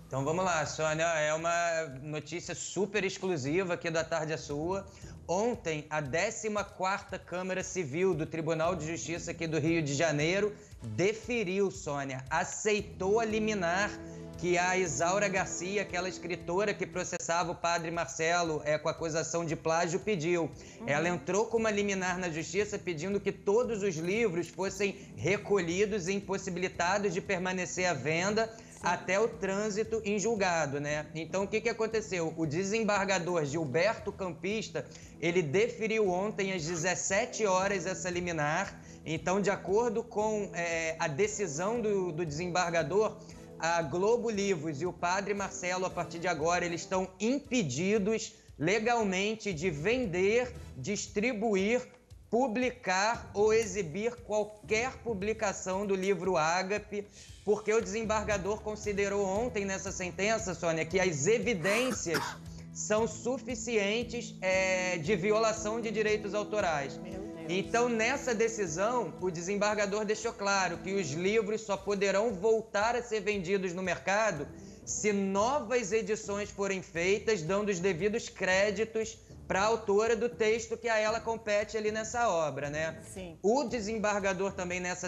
Então vamos lá, Sônia, é uma notícia super exclusiva aqui da Tarde é Sua. Ontem, a 14ª Câmara Civil do Tribunal de Justiça aqui do Rio de Janeiro deferiu, Sônia, aceitou a liminar que a Isaura Garcia, aquela escritora que processava o padre Marcelo com acusação de plágio, pediu. Ela entrou com uma liminar na justiça pedindo que todos os livros fossem recolhidos e impossibilitados de permanecer à venda até o trânsito em julgado, né? Então, o que aconteceu? O desembargador Gilberto Campista, ele deferiu ontem às 17 horas essa liminar. Então, de acordo com a decisão do desembargador, a Globo Livros e o padre Marcelo, a partir de agora, eles estão impedidos legalmente de vender, distribuir, publicar ou exibir qualquer publicação do livro Ágape, porque o desembargador considerou ontem nessa sentença, Sônia, que as evidências são suficientes de violação de direitos autorais. Então, nessa decisão, o desembargador deixou claro que os livros só poderão voltar a ser vendidos no mercado se novas edições forem feitas, dando os devidos créditos para a autora do texto que a ela compete ali nessa obra, né? Sim. O desembargador também nessa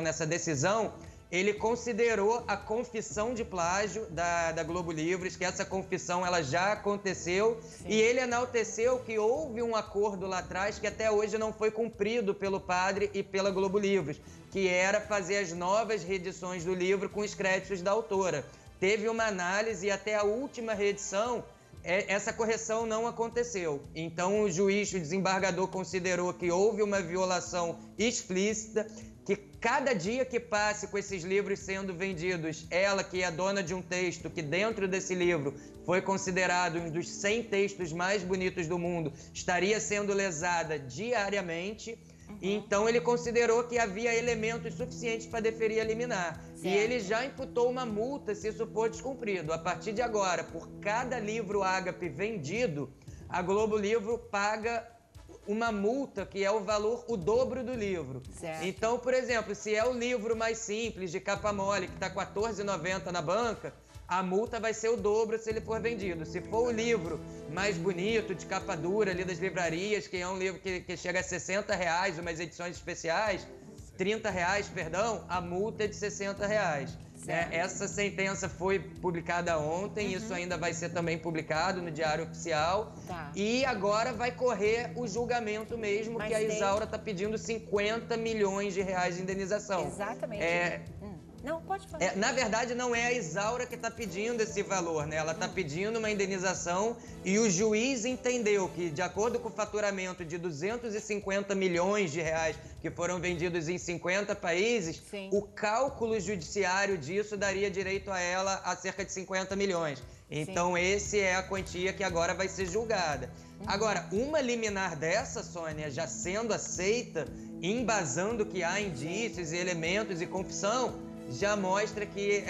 nessa decisão, ele considerou a confissão de plágio da Globo Livros, que essa confissão ela já aconteceu. Sim. E ele enalteceu que houve um acordo lá atrás que até hoje não foi cumprido pelo padre e pela Globo Livros, que era fazer as novas reedições do livro com os créditos da autora. Teve uma análise e até a última reedição essa correção não aconteceu. Então o desembargador considerou que houve uma violação explícita, que cada dia que passe com esses livros sendo vendidos, ela que é dona de um texto que dentro desse livro foi considerado um dos 100 textos mais bonitos do mundo, estaria sendo lesada diariamente. Então ele considerou que havia elementos suficientes para deferir a liminar. Certo. E ele já imputou uma multa se isso for descumprido. A partir de agora, por cada livro Ágape vendido, a Globo Livro paga uma multa que é o dobro do livro. Certo. Então, por exemplo, se é o livro mais simples, de capa mole, que está R$ 14,90 na banca, a multa vai ser o dobro se ele for vendido. Se for o livro mais bonito, de capa dura, ali das livrarias, que é um livro que chega a R$60, umas edições especiais, R$30, perdão, a multa é de R$60. Essa sentença foi publicada ontem, isso ainda vai ser também publicado no Diário Oficial. Tá. E agora vai correr o julgamento mesmo, mas que a Isaura está pedindo R$50 milhões de indenização. Exatamente. Não, pode falar. Na verdade, não é a Isaura que está pedindo esse valor, né? Ela está pedindo uma indenização e o juiz entendeu que, de acordo com o faturamento de R$250 milhões que foram vendidos em 50 países, sim, o cálculo judiciário disso daria direito a ela a cerca de 50 milhões. Então, essa é a quantia que agora vai ser julgada. Agora, uma liminar dessa, Sônia, já sendo aceita, embasando que há indícios e elementos e confissão, já mostra que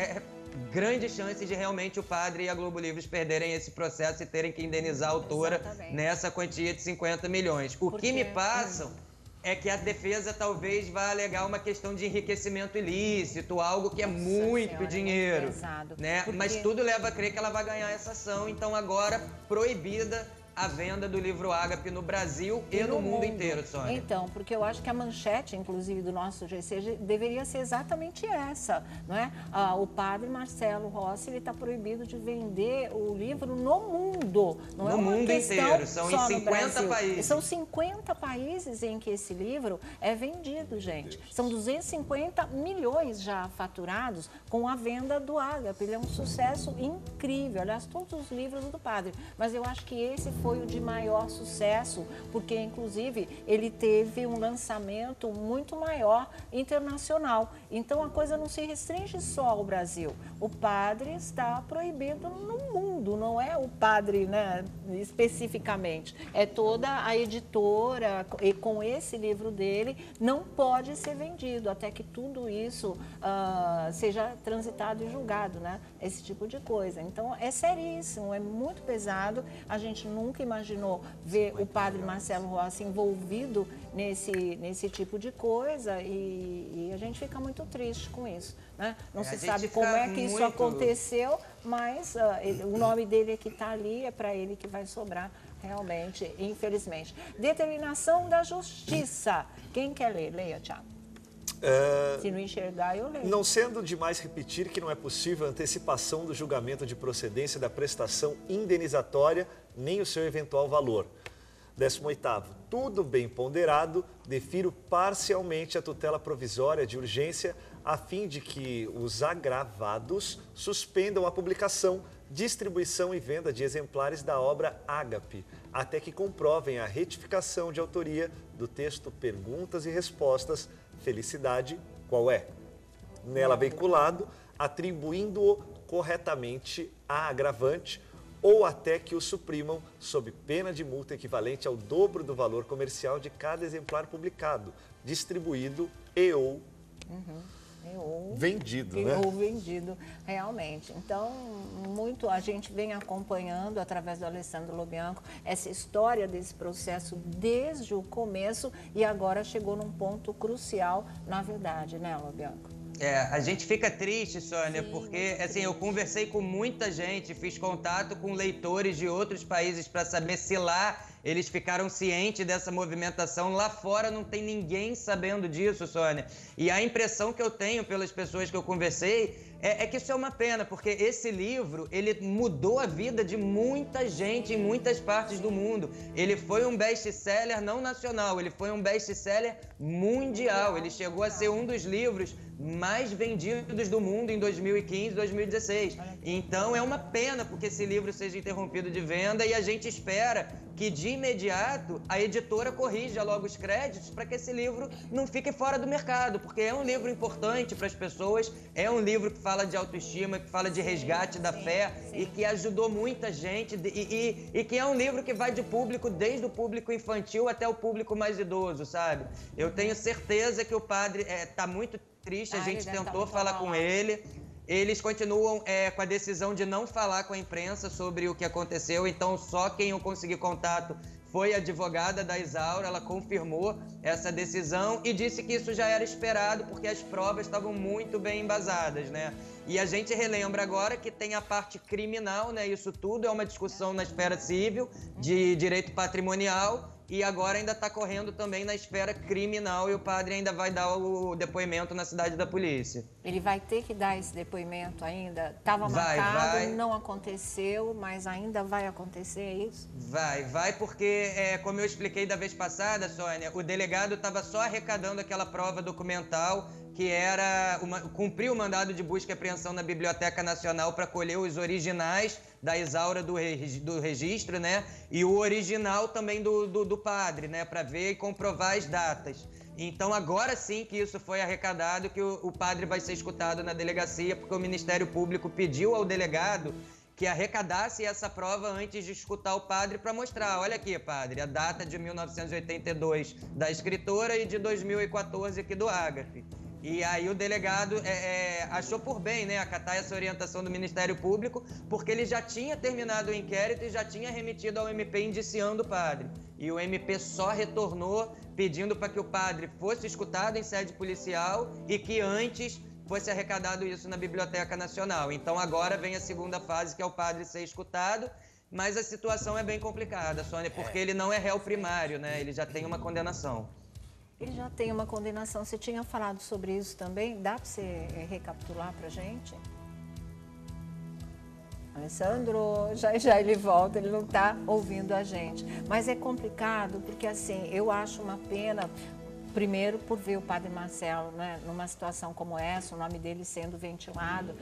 grandes chances de realmente o padre e a Globo Livros perderem esse processo e terem que indenizar a autora nessa quantia de 50 milhões. O que me passam é que a defesa talvez vá alegar uma questão de enriquecimento ilícito, algo que é muito dinheiro, né? Mas tudo leva a crer que ela vai ganhar essa ação, então agora proibida a venda do livro Ágape no Brasil e no mundo inteiro, Sônia. Então, porque eu acho que a manchete, inclusive, do nosso GC deveria ser exatamente essa, não é? O padre Marcelo Rossi, ele está proibido de vender o livro no mundo. Não é uma mundo inteiro, são em 50 países. São 50 países em que esse livro é vendido, gente. São 250 milhões já faturados com a venda do Ágape. Ele é um sucesso incrível. Aliás, todos os livros do padre. Mas eu acho que esse foi o de maior sucesso, porque, inclusive, ele teve um lançamento muito maior internacional. Então, a coisa não se restringe só ao Brasil. O padre está proibido no mundo, não é o padre, né, especificamente. É toda a editora, e com esse livro dele, não pode ser vendido, até que tudo isso seja transitado e julgado, né? Esse tipo de coisa. Então, é seríssimo, é muito pesado. A gente nunca nunca imaginou ver o padre Marcelo Rossi envolvido nesse tipo de coisa e a gente fica muito triste com isso, né? Não se sabe como é que isso aconteceu, mas o nome dele é que está ali, é para ele que vai sobrar realmente, infelizmente. Determinação da Justiça. Quem quer ler? Leia, Thiago. Se não enxergar, eu leio. Não sendo demais repetir que não é possível a antecipação do julgamento de procedência da prestação indenizatória, nem o seu eventual valor. 18º. Tudo bem ponderado, defiro parcialmente a tutela provisória de urgência a fim de que os agravados suspendam a publicação, distribuição e venda de exemplares da obra Ágape, até que comprovem a retificação de autoria do texto Perguntas e Respostas, Felicidade, qual é? Nela veiculado, atribuindo-o corretamente a agravante ou até que o suprimam sob pena de multa equivalente ao dobro do valor comercial de cada exemplar publicado, distribuído ou vendido, né? Ou vendido, realmente. Então, muito a gente vem acompanhando, através do Alessandro Lobianco, essa história desse processo desde o começo e agora chegou num ponto crucial, na verdade, né, Lobianco? A gente fica triste, Sônia, porque assim, eu conversei com muita gente, fiz contato com leitores de outros países para saber se lá eles ficaram cientes dessa movimentação. Lá fora não tem ninguém sabendo disso, Sônia. E a impressão que eu tenho pelas pessoas que eu conversei é que isso é uma pena, porque esse livro, ele mudou a vida de muita gente em muitas partes do mundo. Ele foi um best-seller não nacional, ele foi um best-seller mundial. Ele chegou a ser um dos livros mais vendidos do mundo em 2015, 2016. Então é uma pena porque esse livro seja interrompido de venda e a gente espera que de imediato a editora corrija logo os créditos para que esse livro não fique fora do mercado, porque é um livro importante para as pessoas, é um livro que fala de autoestima, que fala de resgate da fé e que ajudou muita gente e que é um livro que vai de público, desde o público infantil até o público mais idoso, sabe? Eu tenho certeza que o padre está muito triste, a gente tentou falar com ele. Eles continuam com a decisão de não falar com a imprensa sobre o que aconteceu, então só quem eu consegui contato foi a advogada da Isaura. Ela confirmou essa decisão e disse que isso já era esperado porque as provas estavam muito bem embasadas, né? E a gente relembra agora que tem a parte criminal, né? Isso tudo é uma discussão na esfera civil, de direito patrimonial, e agora ainda está correndo também na esfera criminal e o padre ainda vai dar o depoimento na cidade da polícia. Ele vai ter que dar esse depoimento ainda? Estava marcado, não aconteceu, mas ainda vai acontecer, é isso? Vai porque, como eu expliquei da vez passada, Sônia, o delegado estava só arrecadando aquela prova documental que era cumprir o mandado de busca e apreensão na Biblioteca Nacional para colher os originais da Isaura do registro, né? E o original também do padre, né? Para ver e comprovar as datas. Então, agora sim que isso foi arrecadado, que o padre vai ser escutado na delegacia, porque o Ministério Público pediu ao delegado que arrecadasse essa prova antes de escutar o padre para mostrar, olha aqui, padre, a data de 1982 da escritora e de 2014 aqui do Ágape. E aí o delegado achou por bem, né, acatar essa orientação do Ministério Público, porque ele já tinha terminado o inquérito e já tinha remetido ao MP indiciando o padre. E o MP só retornou pedindo para que o padre fosse escutado em sede policial e que antes fosse arrecadado isso na Biblioteca Nacional. Então agora vem a segunda fase, que é o padre ser escutado, mas a situação é bem complicada, Sônia, porque ele não é réu primário, né, ele já tem uma condenação. Ele já tem uma condenação. Você tinha falado sobre isso também? Dá para você recapitular para a gente? Alessandro, já ele volta, ele não está ouvindo a gente. Mas é complicado porque, assim, eu acho uma pena... Primeiro, por ver o padre Marcelo, né, numa situação como essa, o nome dele sendo ventilado,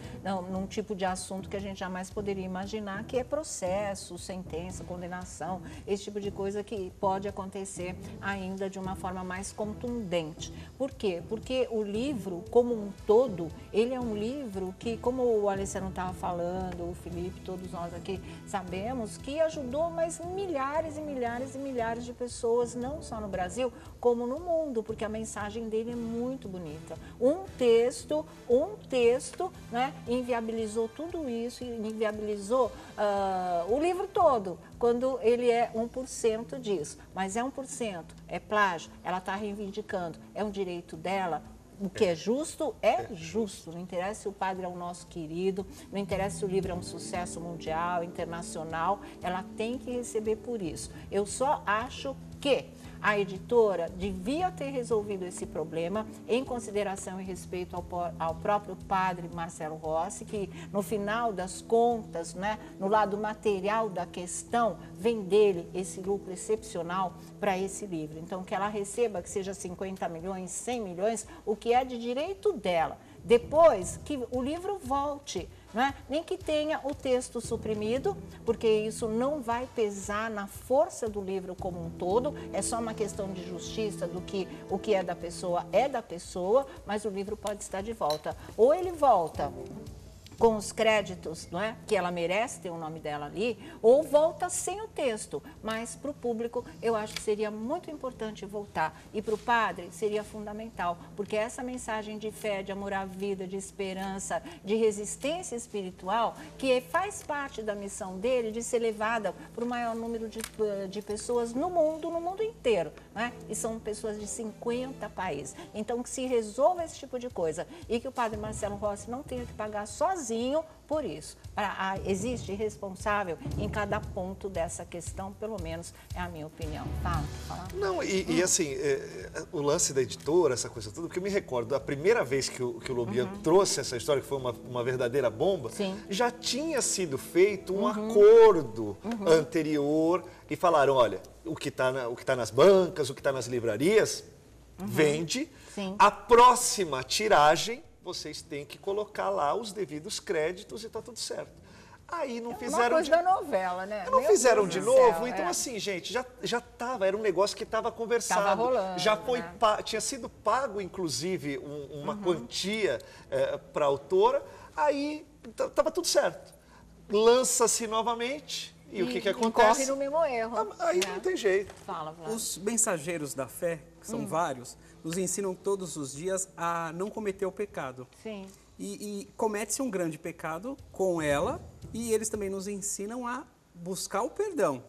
num tipo de assunto que a gente jamais poderia imaginar, que é processo, sentença, condenação, esse tipo de coisa que pode acontecer ainda de uma forma mais contundente. Por quê? Porque o livro, como um todo, ele é um livro que, como o Alessandro estava falando, o Felipe, todos nós aqui sabemos, que ajudou mais milhares e milhares e milhares de pessoas, não só no Brasil, como no mundo. porque a mensagem dele é muito bonita. Um texto, né, inviabilizou tudo isso, inviabilizou o livro todo, quando ele é 1% disso. Mas é 1%, é plágio, ela está reivindicando, é um direito dela. O que é justo, não interessa se o padre é o nosso querido, não interessa se o livro é um sucesso mundial, internacional, ela tem que receber por isso. Eu só acho que a editora devia ter resolvido esse problema em consideração e respeito ao próprio padre Marcelo Rossi, que no final das contas, né, no lado material da questão, vem dele esse lucro excepcional para esse livro. Então, que ela receba, que seja 50 milhões, 100 milhões, o que é de direito dela. Depois, que o livro volte, né? Nem que tenha o texto suprimido, porque isso não vai pesar na força do livro como um todo, é só uma questão de justiça do que o que é da pessoa, mas o livro pode estar de volta. Ou ele volta com os créditos, não é? Que ela merece ter o nome dela ali, ou volta sem o texto. Mas para o público, eu acho que seria muito importante voltar. E para o padre, seria fundamental, porque essa mensagem de fé, de amor à vida, de esperança, de resistência espiritual, que faz parte da missão dele de ser levada para o maior número de pessoas no mundo inteiro, não é? E são pessoas de 50 países. Então, que se resolva esse tipo de coisa e que o padre Marcelo Rossi não tenha que pagar sozinho por isso. Existe responsável em cada ponto dessa questão, pelo menos é a minha opinião. Fala. Não, e assim, o lance da editora, essa coisa toda, porque eu me recordo, da primeira vez que o Lobian trouxe essa história, que foi uma verdadeira bomba, já tinha sido feito um acordo anterior e falaram, olha, o que tá nas bancas, o que está nas livrarias, vende. A próxima tiragem, vocês têm que colocar lá os devidos créditos e tá tudo certo. Aí não fizeram uma coisa da novela, né? Não fizeram de novo, então assim, gente, já tava, era um negócio que estava conversado. Tava rolando, já foi, né? Tinha sido pago, inclusive, uma quantia para a autora, aí tava tudo certo. Lança-se novamente e o que acontece? Corre no mesmo erro. Aí não tem jeito. Fala, Vlad. Os mensageiros da fé, que são vários, nos ensinam todos os dias a não cometer o pecado. Sim. E comete-se um grande pecado com ela e eles também nos ensinam a buscar o perdão.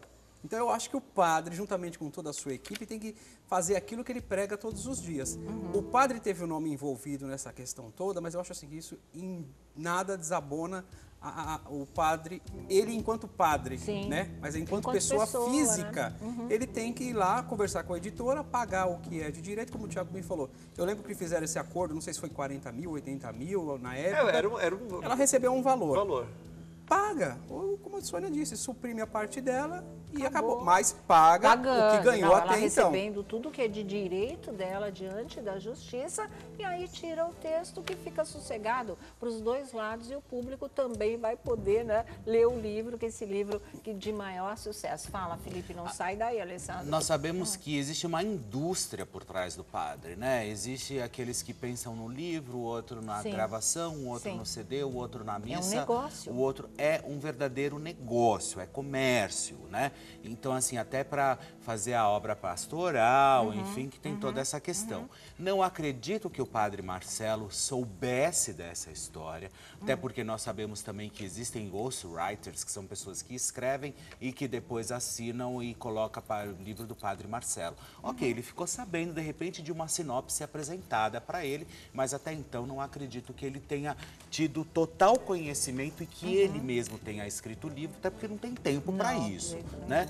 Então eu acho que o padre, juntamente com toda a sua equipe, tem que fazer aquilo que ele prega todos os dias. O padre teve o nome envolvido nessa questão toda, mas eu acho assim que isso em nada desabona o padre, ele enquanto padre, né? Mas enquanto pessoa física, né? Ele tem que ir lá conversar com a editora, pagar o que é de direito, como o Thiago bem falou. Eu lembro que fizeram esse acordo, não sei se foi 40 mil, 80 mil na época. Ela recebeu um valor. Paga, ou como a Sônia disse, suprime a parte dela e acabou. Mas paga o que ganhou até ela então. Recebendo tudo que é de direito dela diante da justiça e aí tira o texto que fica sossegado para os dois lados e o público também vai poder, né, ler o livro, que esse livro de maior sucesso. Fala, Felipe, não sai daí, Alessandro. Nós sabemos que existe uma indústria por trás do padre, né? Existe aqueles que pensam no livro, o outro na gravação, o outro no CD, o outro na missa. É um negócio. O outro é um verdadeiro negócio, é comércio, né? Então, assim, até para fazer a obra pastoral, enfim, que tem toda essa questão. Não acredito que o padre Marcelo soubesse dessa história, até porque nós sabemos também que existem ghostwriters, que são pessoas que escrevem e que depois assinam e colocam para o livro do padre Marcelo. Ok, ele ficou sabendo, de repente, de uma sinopse apresentada para ele, mas até então não acredito que ele tenha tido total conhecimento e que ele mesmo tenha escrito o livro, até porque não tem tempo para isso, né?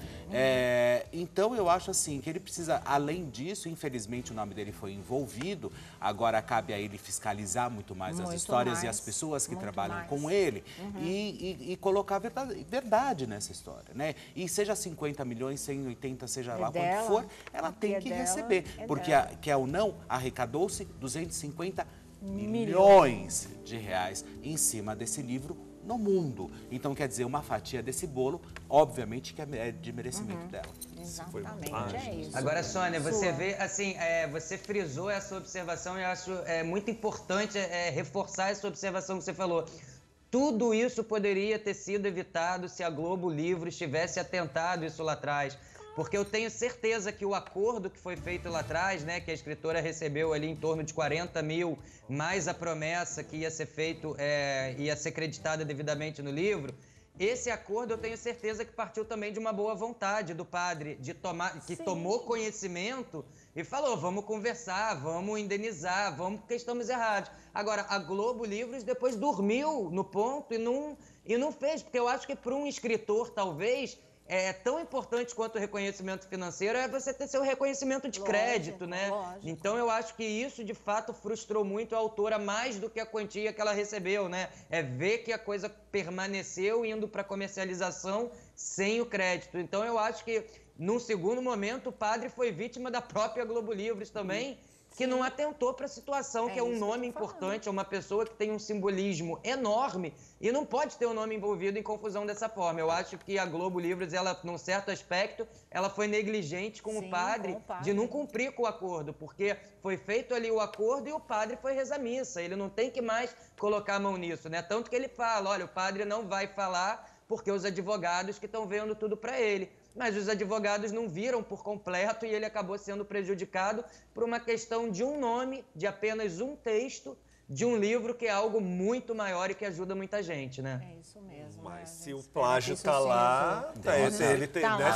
Então eu acho assim que ele precisa, além disso, infelizmente o nome dele foi envolvido, agora cabe a ele fiscalizar muito mais as histórias e as pessoas que trabalham com ele e colocar verdade nessa história, né? E seja 50 milhões, 180, seja lá quanto for, ela tem que receber, porque quer ou não, arrecadou-se 250 milhões de reais em cima desse livro no mundo. Então, quer dizer, uma fatia desse bolo, obviamente, que é de merecimento dela. Exatamente, é isso. Agora, Sônia, você vê, assim, você frisou essa observação e eu acho muito importante reforçar essa observação que você falou. Tudo isso poderia ter sido evitado se a Globo Livros tivesse atentado isso lá atrás. porque eu tenho certeza que o acordo que foi feito lá atrás, né, que a escritora recebeu ali em torno de 40 mil, mais a promessa que ia ser feito, ia ser creditada devidamente no livro, esse acordo eu tenho certeza que partiu também de uma boa vontade do padre, que tomou conhecimento e falou, vamos conversar, vamos indenizar, vamos porque estamos errados. Agora, a Globo Livros depois dormiu no ponto e não fez, porque eu acho que para um escritor, talvez, tão importante quanto o reconhecimento financeiro é você ter seu reconhecimento de crédito, né? Lógico. Então eu acho que isso de fato frustrou muito a autora mais do que a quantia que ela recebeu, né? É ver que a coisa permaneceu indo para comercialização sem o crédito. Então eu acho que num segundo momento o padre foi vítima da própria Globo Livros também, que não atentou para a situação, que é um nome importante, é uma pessoa que tem um simbolismo enorme e não pode ter o nome envolvido em confusão dessa forma. Eu acho que a Globo Livros, ela, num certo aspecto, ela foi negligente com o padre de não cumprir com o acordo, porque foi feito ali o acordo e o padre foi rezar missa. Ele não tem que mais colocar a mão nisso, né? Tanto que ele fala, olha, o padre não vai falar porque os advogados que estão vendo tudo para ele. Mas os advogados não viram por completo e ele acabou sendo prejudicado por uma questão de um nome, de apenas um texto, de um livro que é algo muito maior e que ajuda muita gente, né? É isso mesmo. Mas se o plágio está lá,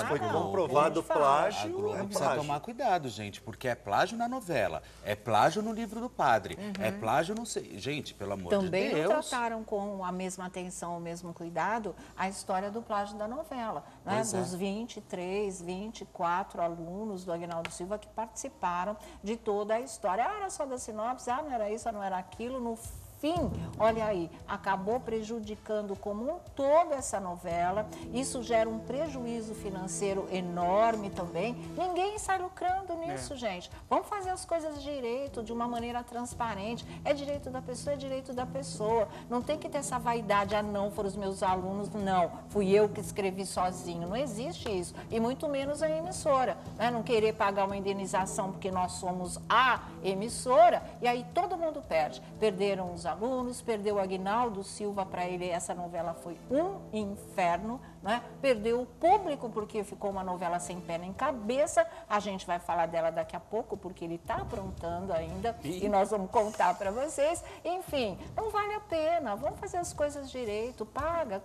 foi comprovado o plágio. A Globo precisa tomar cuidado, gente, porque é plágio na novela, é plágio no livro do padre, é plágio não sei. Gente, pelo amor de Deus. Também não trataram com a mesma atenção, o mesmo cuidado, a história do plágio da novela, né? Dos 23, 24 alunos do Aguinaldo Silva que participaram de toda a história. Ah, era só da sinopse, não era isso, não era aquilo. No fim, olha aí, acabou prejudicando como um todo essa novela. Isso gera um prejuízo financeiro enorme também. Ninguém sai lucrando nisso, gente. Vamos fazer as coisas direito, de uma maneira transparente. É direito da pessoa, é direito da pessoa. Não tem que ter essa vaidade, não, foram os meus alunos, não. Fui eu que escrevi sozinho. Não existe isso. E muito menos a emissora, né? Não querer pagar uma indenização porque nós somos a emissora e aí todo mundo perde. Perderam os alunos, perdeu o Aguinaldo Silva, para ele essa novela foi um inferno, né? Perdeu o público porque ficou uma novela sem pé nem cabeça, a gente vai falar dela daqui a pouco porque ele está aprontando ainda e nós vamos contar para vocês. Enfim, não vale a pena, vamos fazer as coisas direito, paga.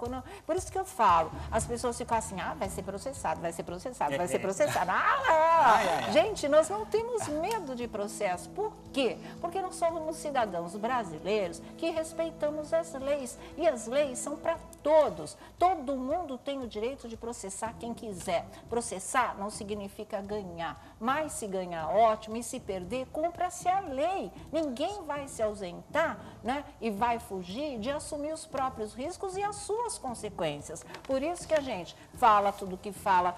Por isso que eu falo, as pessoas ficam assim, vai ser processado, vai ser processado, vai ser processado. Gente, nós não temos medo de processo. Por quê? Porque nós somos cidadãos brasileiros que respeitamos as leis. E as leis são para todos. Todo mundo tem o direito de processar quem quiser. Processar não significa ganhar. Mas se ganhar, ótimo. E se perder, cumpra-se a lei. Ninguém vai se ausentar, né? E vai fugir de assumir os próprios riscos e as suas consequências. Por isso que a gente fala tudo o que fala,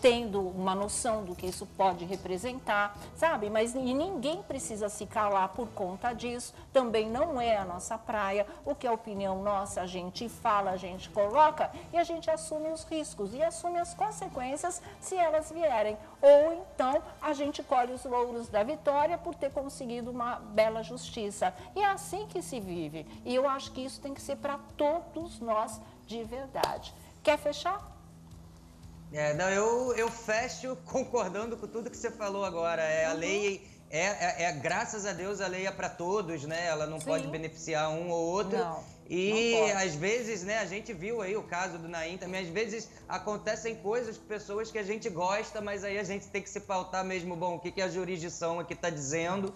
tendo uma noção do que isso pode representar, sabe? Mas ninguém precisa se calar por conta disso. Também não é a nossa praia. O que é opinião nossa, a gente fala, a gente coloca e a gente assume os riscos e assume as consequências se elas vierem. Ou então a gente colhe os louros da vitória por ter conseguido uma bela justiça. E é assim que se vive. E eu acho que isso tem que ser para todos nós de verdade. Quer fechar? Eu fecho concordando com tudo que você falou agora. A lei, graças a Deus, a lei é para todos, né? Ela não pode beneficiar um ou outro. E às vezes, né, a gente viu aí o caso do Naim também, às vezes acontecem coisas com pessoas que a gente gosta, mas aí a gente tem que se pautar mesmo, bom, o que a jurisdição aqui está dizendo.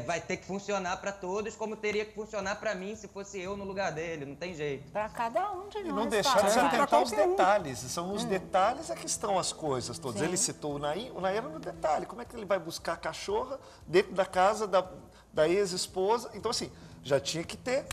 Vai ter que funcionar para todos, como teria que funcionar para mim se fosse eu no lugar dele, não tem jeito. Para cada um de nós. E não deixar de atentar os detalhes, são nos detalhes que estão as coisas todas. Ele citou o Naim era no detalhe, como é que ele vai buscar a cachorra dentro da casa da ex-esposa? Então assim, já tinha que ter.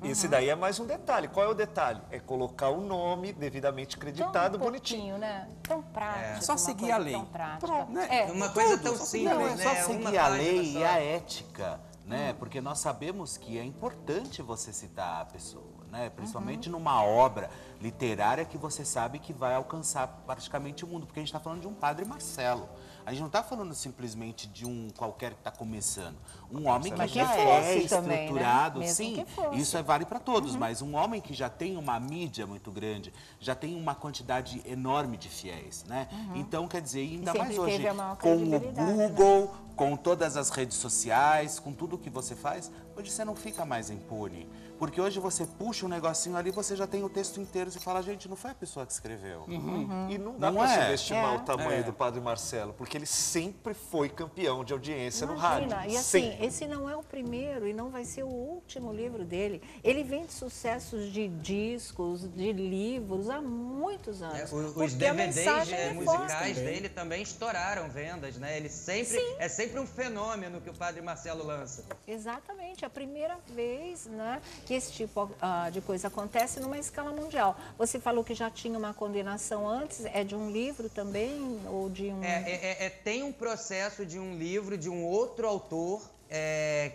Esse daí é mais um detalhe. Qual é o detalhe? É colocar o nome devidamente acreditado, bonitinho. Né? Tão prático. É só seguir a lei. Pronto, né? Uma coisa tão simples, né? É só seguir a lei e a ética, né? Porque nós sabemos que é importante você citar a pessoa, né? Principalmente numa obra literária que você sabe que vai alcançar praticamente o mundo. Porque a gente está falando de um padre Marcelo. A gente não está falando simplesmente de um qualquer que está começando. Um homem que Mas já que é fosse também, estruturado, né? Mesmo sim, que fosse. isso vale para todos, mas um homem que já tem uma mídia muito grande, já tem uma quantidade enorme de fiéis, né? Então, quer dizer, ainda mais sempre hoje, teve a maior com o credibilidade, né? Google, com todas as redes sociais, com tudo que você faz, hoje você não fica mais impune. Porque hoje você puxa um negocinho ali, você já tem o texto inteiro e fala, gente, não foi a pessoa que escreveu. E não dá Não para é? subestimar É. o tamanho do Padre Marcelo, porque ele sempre foi campeão de audiência no Imagina, rádio. e assim, Sempre. esse não é o primeiro e não vai ser o último livro dele. Ele vem de sucessos de discos, de livros há muitos anos. Os porque a DVDs mensagem é forte. musicais dele também estouraram vendas, né? Ele sempre é sempre um fenômeno que o Padre Marcelo lança. Exatamente, a primeira vez, né, que esse tipo de coisa acontece numa escala mundial. Você falou que já tinha uma condenação antes, é de um livro também ou de um... Tem um processo de um livro de um outro autor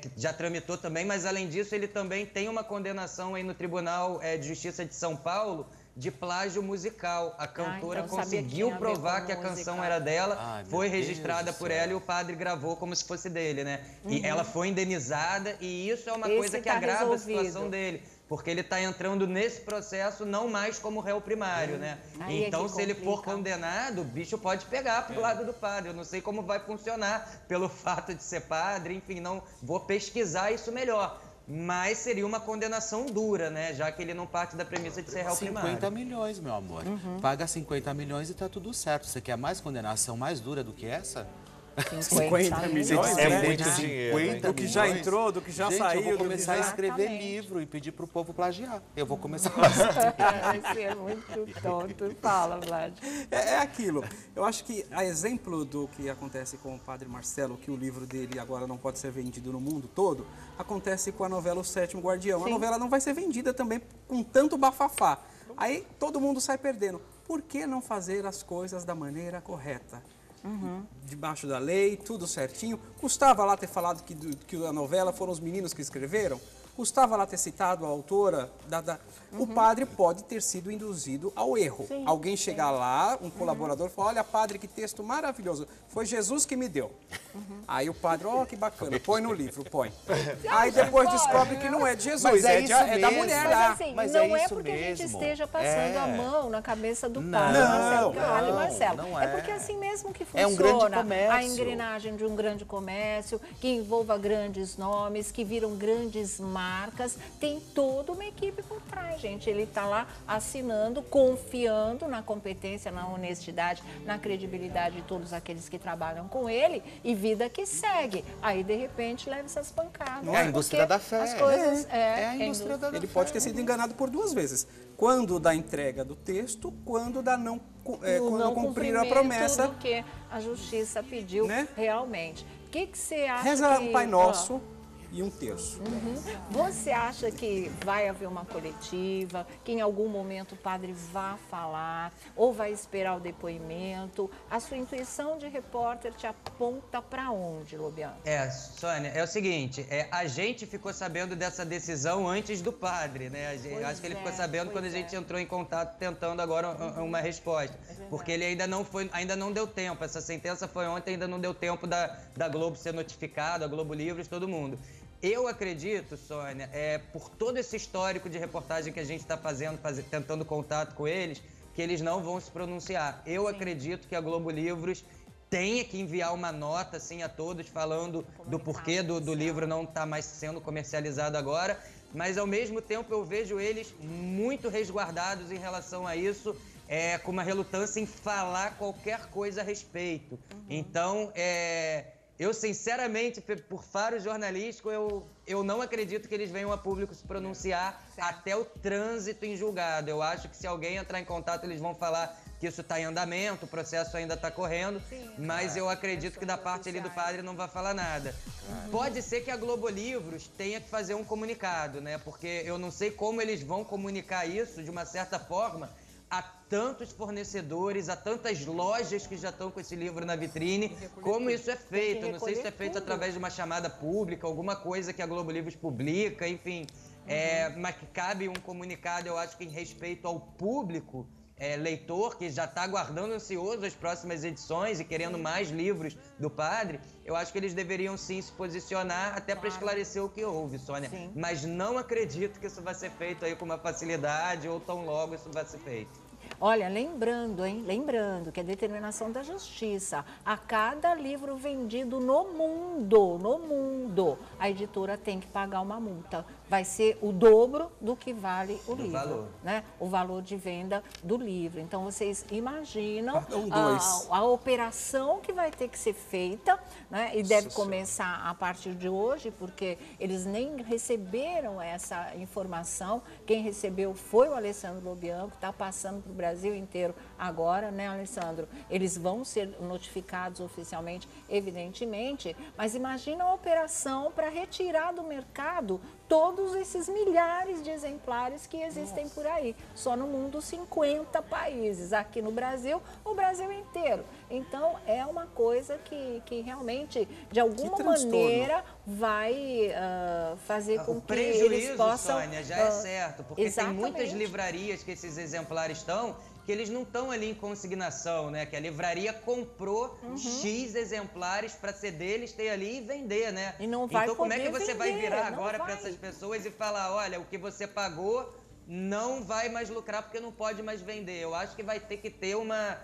que já tramitou também, mas além disso ele também tem uma condenação aí no Tribunal de Justiça de São Paulo de plágio musical. A cantora então sabia que conseguiu tinha a ver provar com que a musical. canção era dela, Ai, meu foi Deus registrada do por céu. ela e o padre gravou como se fosse dele, né? E ela foi indenizada e isso é uma Esse coisa que tá agrava a resolvido. situação dele. Porque ele está entrando nesse processo não mais como réu primário, né? Aí é Então, que se ele for complica. condenado, o bicho pode pegar pro lado do padre. Eu não sei como vai funcionar pelo fato de ser padre, enfim, não vou pesquisar isso melhor. Mas seria uma condenação dura, né? Já que ele não parte da premissa de ser réu 50 primário. milhões, meu amor. Paga 50 milhões e tá tudo certo. Você quer mais condenação mais dura do que essa? 50 milhões, É né? muito dinheiro, né? Do que já entrou, do que já Gente, saiu. eu vou do que começar a já- escrever Exatamente. livro e pedir pro povo plagiar. Eu vou começar a fazer. Vai ser muito tonto. Fala, Vlad. É aquilo. Eu acho que, a exemplo do que acontece com o Padre Marcelo, que o livro dele agora não pode ser vendido no mundo todo, acontece com a novela O Sétimo Guardião. A novela não vai ser vendida também com tanto bafafá. Aí todo mundo sai perdendo. Por que não fazer as coisas da maneira correta? Debaixo da lei, tudo certinho. Custava lá ter falado que a novela foram os meninos que escreveram? Custava lá ter citado a autora? O padre pode ter sido induzido ao erro. Sim, Alguém chegar lá, um colaborador, falar, olha, padre, que texto maravilhoso. Foi Jesus que me deu. Aí o padre, ó, que bacana, põe no livro, põe. Aí depois descobre que não é de Jesus, Mas é isso é da mesmo. mulher Mas lá. assim, Mas não é é isso porque a gente mesmo. esteja passando É. a mão na cabeça do Não, padre Marcelo, não, Padre Marcelo. não É é. porque assim mesmo que É funciona um grande comércio. a engrenagem de um grande comércio, que envolva grandes nomes, que viram grandes marcas, tem toda uma equipe por trás, gente. Ele está lá assinando, confiando na competência, na honestidade, na credibilidade de todos aqueles que trabalham com ele e vida que segue. Aí, de repente, leva essas pancadas. É a indústria porque da fé. As coisas, É a indústria da fé. Ele pode ter sido enganado por duas vezes. Quando da entrega do texto, quando da não, o quando não cumprir a cumprimento promessa. do que a justiça pediu Né? realmente. O que você acha Reza que... um Pai Nosso e um terço. Você acha que vai haver uma coletiva, que em algum momento o padre vá falar, ou vai esperar o depoimento? A sua intuição de repórter te aponta para onde, Lobiano? Sônia, é o seguinte, a gente ficou sabendo dessa decisão antes do padre, né? Pois Acho que ele ficou é, sabendo quando a pois gente é. entrou em contato tentando agora uma resposta. Porque ele ainda não deu tempo. Essa sentença foi ontem, ainda não deu tempo da Globo ser notificada, a Globo Livros, todo mundo. Eu acredito, Sônia, por todo esse histórico de reportagem que a gente está tentando contato com eles, que eles não vão se pronunciar. Eu acredito que a Globo Livros tenha que enviar uma nota assim a todos falando do porquê do livro não estar mais sendo comercializado agora, mas ao mesmo tempo eu vejo eles muito resguardados em relação a isso, com uma relutância em falar qualquer coisa a respeito. Então, eu sinceramente, por faro jornalístico, eu não acredito que eles venham a público se pronunciar até o trânsito em julgado. Eu acho que se alguém entrar em contato, eles vão falar que isso está em andamento, o processo ainda está correndo, mas eu acredito que da parte ali do padre não vai falar nada. Pode ser que a Globo Livros tenha que fazer um comunicado, né? Porque eu não sei como eles vão comunicar isso de uma certa forma a tantos fornecedores, a tantas lojas que já estão com esse livro na vitrine, como isso é feito. Eu não sei se isso é feito através de uma chamada pública, alguma coisa que a Globo Livros publica, enfim. Mas que cabe um comunicado, eu acho que em respeito ao público, leitor que já está aguardando ansioso as próximas edições e querendo mais livros do padre, eu acho que eles deveriam sim se posicionar até para esclarecer o que houve, Sônia. Sim. Mas não acredito que isso vai ser feito aí com uma facilidade ou tão logo isso vai ser feito. Olha, lembrando que a determinação da justiça, a cada livro vendido no mundo, a editora tem que pagar uma multa. Vai ser o dobro do que vale o livro, valor. né? O valor de venda do livro. Então, vocês imaginam dois. a operação que vai ter que ser feita, né? E deve começar a partir de hoje, porque eles nem receberam essa informação. Quem recebeu foi o Alessandro Lobianco, está passando para o Brasil inteiro agora, né, Alessandro? Eles vão ser notificados oficialmente, evidentemente, mas imagina a operação para retirar do mercado todos esses milhares de exemplares que existem por aí. Só no mundo, 50 países. Aqui no Brasil, o Brasil inteiro. Então, é uma coisa que realmente, de alguma maneira, vai fazer com que eles possam... Sônia, já é certo, porque exatamente. tem muitas livrarias que esses exemplares estão, que eles não estão ali em consignação, né? Que a livraria comprou X exemplares para ser deles, ter ali e vender, né? E não vai então como é que poder você vai vender, virar não agora vai. para essas pessoas e falar, olha, o que você pagou não vai mais lucrar porque não pode mais vender? Eu acho que vai ter que ter uma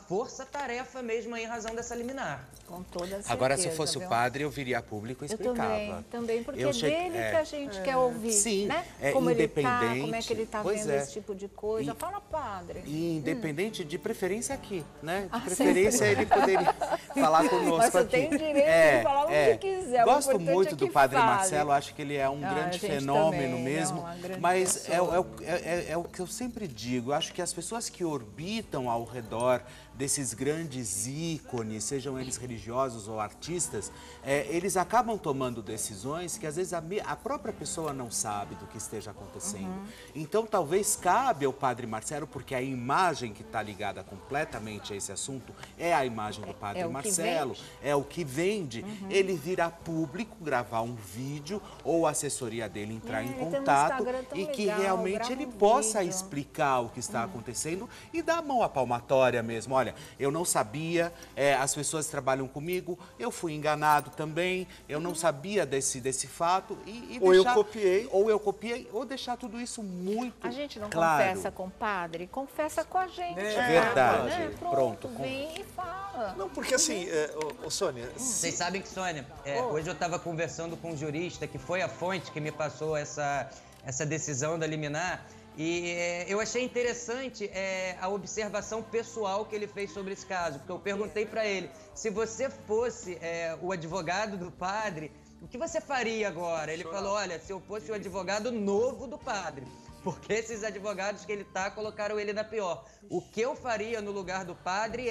força-tarefa mesmo aí em razão dessa liminar. Com toda certeza. Agora, se fosse viu? o padre, eu viria a público e Eu explicava. também, porque Eu é cheguei- dele que a gente quer ouvir, Sim, né? é Como ele tá, independente. como é que ele tá Pois vendo é. esse tipo de coisa. Fala, padre. E independente, de preferência aqui, né? De Ah, preferência ele poderia falar conosco Mas você aqui. tem direito de falar o que quiser. O Gosto importante muito é do que padre fale. Marcelo, acho que ele é um Ah, a grande gente fenômeno também, mesmo. não, uma grande Mas pessoa. é o que eu sempre digo, eu acho que as pessoas que orbitam ao redor desses grandes ícones, sejam eles religiosos ou artistas, eles acabam tomando decisões que às vezes a própria pessoa não sabe do que esteja acontecendo. Então talvez cabe ao padre Marcelo, porque a imagem que está ligada completamente a esse assunto é a imagem do padre o que Marcelo, é o que vende, ele vir a público, gravar um vídeo ou a assessoria dele entrar em ele tem um contato Instagram tão e que legal, realmente grava ele um possa vídeo. explicar o que está acontecendo e dar a mão à palmatória mesmo. Olha, eu não sabia, as pessoas trabalham comigo, eu fui enganado também, eu não sabia desse fato e Ou eu deixar- copiei. Ou eu copiei, ou deixar tudo isso muito A gente não claro. confessa com o padre, confessa com a gente. É cara, verdade. Né? Pronto. Vem e fala. Não, porque assim, Sônia, Vocês sabem que, Sônia, hoje eu estava conversando com um jurista que foi a fonte que me passou essa decisão da liminar e eu achei interessante a observação pessoal que ele fez sobre esse caso, porque eu perguntei para ele, se você fosse o advogado do padre, o que você faria agora? Ele falou, olha, se eu fosse o advogado novo do padre, porque esses advogados que ele tá colocaram ele na pior. O que eu faria no lugar do padre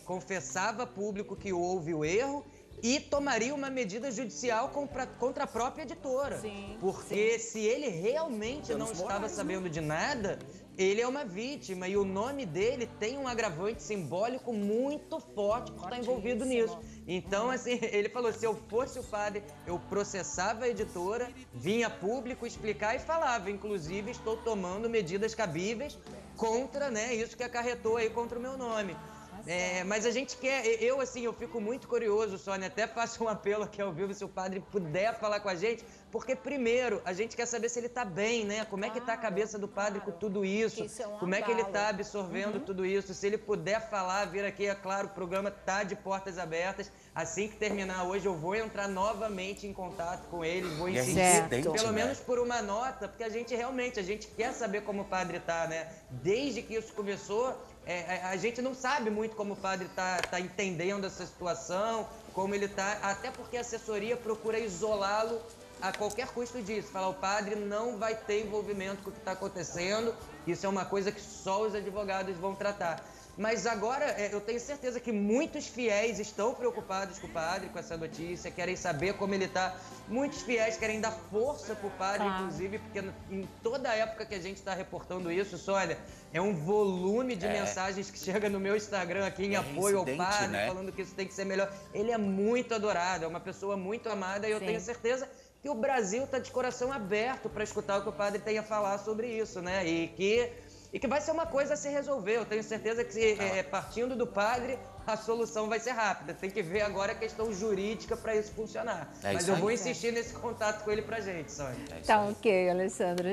confessava a público que houve o erro e tomaria uma medida judicial contra a própria editora. Sim, porque se ele realmente não estava sabendo de nada, ele é uma vítima e o nome dele tem um agravante simbólico muito forte por estar envolvido nisso. Então, assim, ele falou, se eu fosse o padre, eu processava a editora, vinha a público explicar e falava, inclusive, estou tomando medidas cabíveis contra, né, isso que acarretou aí contra o meu nome. Mas a gente quer, eu fico muito curioso, Sônia, até faço um apelo aqui ao vivo, se o padre puder falar com a gente, porque primeiro, a gente quer saber se ele está bem, né? Como é que está a cabeça do padre com tudo isso? Isso é um Como é que ele abalo. está absorvendo tudo isso? Se ele puder falar, vir aqui, é claro, o programa está de portas abertas. Assim que terminar hoje, eu vou entrar novamente em contato com ele, vou E é insistir, reincidente, pelo né? menos por uma nota, porque a gente quer saber como o padre está, né? Desde que isso começou, a gente não sabe muito como o padre tá entendendo essa situação, como ele está, até porque a assessoria procura isolá-lo a qualquer custo disso. Falar, o padre não vai ter envolvimento com o que está acontecendo, isso é uma coisa que só os advogados vão tratar. Mas agora, eu tenho certeza que muitos fiéis estão preocupados com o padre, com essa notícia, querem saber como ele está. Muitos fiéis querem dar força para o padre, inclusive, porque em toda a época que a gente está reportando isso, Sônia, é um volume de mensagens que chega no meu Instagram aqui em apoio ao reincidente, padre, né? falando que isso tem que ser melhor. Ele é muito adorado, é uma pessoa muito amada e eu Sim. tenho certeza que o Brasil está de coração aberto para escutar o que o padre tem a falar sobre isso, né? E que e que vai ser uma coisa a se resolver. Eu tenho certeza que partindo do padre, a solução vai ser rápida. Tem que ver agora a questão jurídica para isso funcionar. Mas eu vou insistir nesse contato com ele pra gente, Sônia. Tá ok, Alessandra.